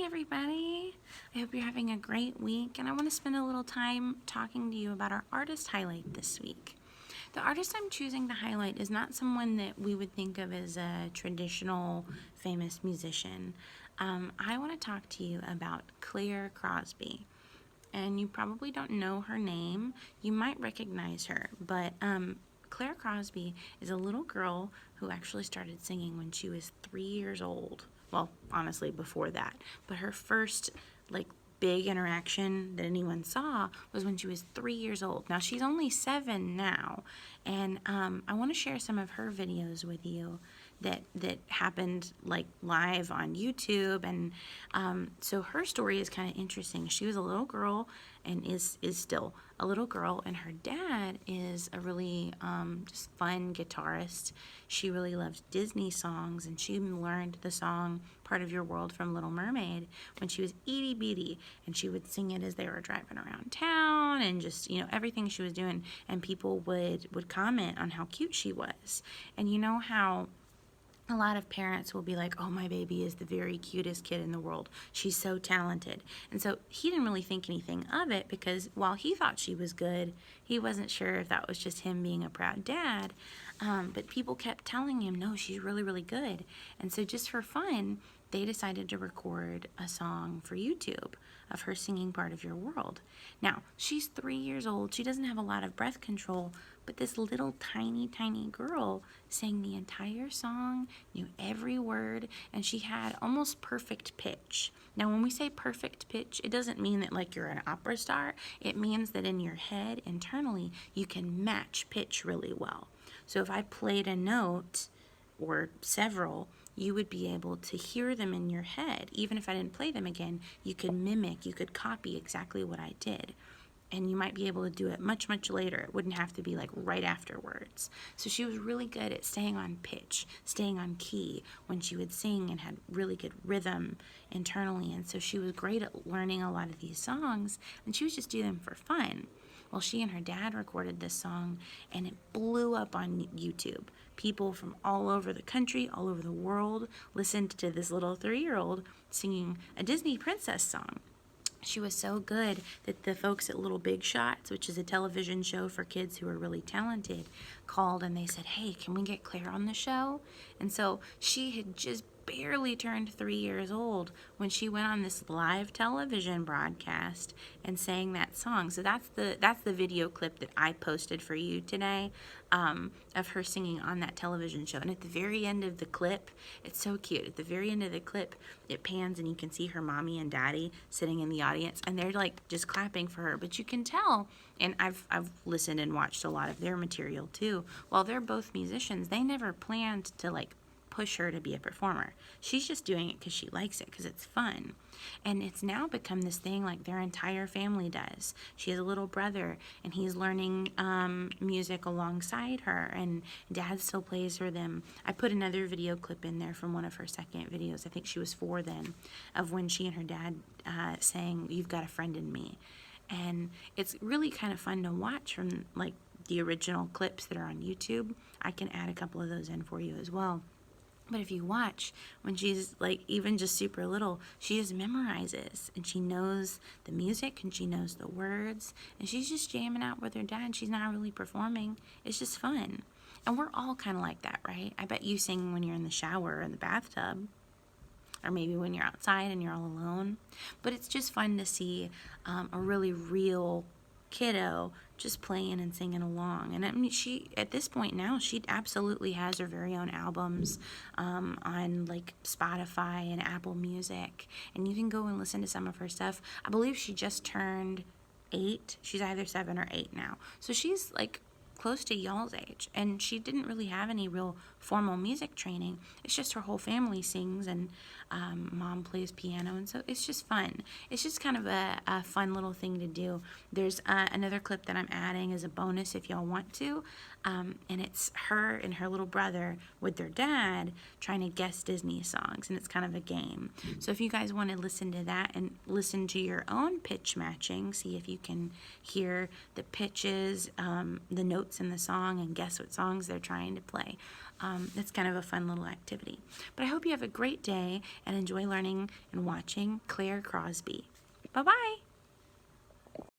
everybody. I hope you're having a great week, and I want to spend a little time talking to you about our artist highlight this week. The artist I'm choosing to highlight is not someone that we would think of as a traditional famous musician. I want to talk to you about Claire Crosby. And you probably don't know her name. You might recognize her, but Claire Crosby is a little girl who actually started singing when she was 3 years old. Well, honestly, before that. But her first, big interaction that anyone saw was when she was 3 years old. Now, she's only 7 now, and I want to share some of her videos with you that happened, live on YouTube, and so her story is kind of interesting. She was a little girl, and is still a little girl, and her dad is a really just fun guitarist. She really loves Disney songs, and she learned the song Part of Your World from Little Mermaid when she was itty bitty, and she would sing it as they were driving around town, and just, everything she was doing, and people would comment on how cute she was. And you know how a lot of parents will be like, oh, my baby is the very cutest kid in the world. She's so talented. And so he didn't really think anything of it, because while he thought she was good, he wasn't sure if that was just him being a proud dad. But people kept telling him, no, she's really, really good. And so just for fun, they decided to record a song for YouTube of her singing Part of Your World. Now, she's 3 years old. She doesn't have a lot of breath control, but this little tiny, tiny girl sang the entire song, knew every word, and she had almost perfect pitch. Now, when we say perfect pitch, it doesn't mean that you're an opera star. It means that in your head, internally, you can match pitch really well. So if I played a note or several, you would be able to hear them in your head. Even if I didn't play them again, you could mimic, you could copy exactly what I did. And you might be able to do it much, much later. It wouldn't have to be right afterwards. So she was really good at staying on pitch, staying on key when she would sing, and had really good rhythm internally. And so she was great at learning a lot of these songs, and she would just do them for fun. Well, she and her dad recorded this song, and it blew up on YouTube. People from all over the country, all over the world, listened to this little 3-year-old singing a Disney princess song. She was so good that the folks at Little Big Shots, which is a television show for kids who are really talented, called and they said, hey, can we get Claire on the show? And so she had just barely turned 3 years old when she went on this live television broadcast and sang that song. So that's the video clip that I posted for you today, of her singing on that television show. And at the very end of the clip, it's so cute. At the very end of the clip, it pans and you can see her mommy and daddy sitting in the audience, and they're just clapping for her. But you can tell, and I've listened and watched a lot of their material too. While they're both musicians, they never planned to push her to be a performer. She's just doing it because she likes it, because it's fun. And it's now become this thing their entire family does. She has a little brother, and he's learning music alongside her, and dad still plays for them. I put another video clip in there from one of her second videos, I think she was 4 then, of when she and her dad sang You've Got a Friend in Me. And it's really kind of fun to watch from the original clips that are on YouTube. I can add a couple of those in for you as well. But if you watch, when she's even just super little, she just memorizes, and she knows the music, and she knows the words, and she's just jamming out with her dad. She's not really performing. It's just fun. And we're all kind of like that, right? I bet you sing when you're in the shower or in the bathtub, or maybe when you're outside and you're all alone. But it's just fun to see a really real kiddo just playing and singing along. And I mean, she, at this point now, she absolutely has her very own albums on Spotify and Apple Music, and you can go and listen to some of her stuff. I believe she just turned 8. She's either 7 or 8 now, so she's close to y'all's age, and she didn't really have any real formal music training. It's just her whole family sings, and mom plays piano, and so it's just fun. It's just kind of a fun little thing to do. There's another clip that I'm adding as a bonus if y'all want to, and it's her and her little brother with their dad trying to guess Disney songs, and it's kind of a game. So if you guys want to listen to that and listen to your own pitch matching, see if you can hear the pitches, the notes in the song, and guess what songs they're trying to play. It's kind of a fun little activity. But I hope you have a great day and enjoy learning and watching Claire Crosby. Bye-bye.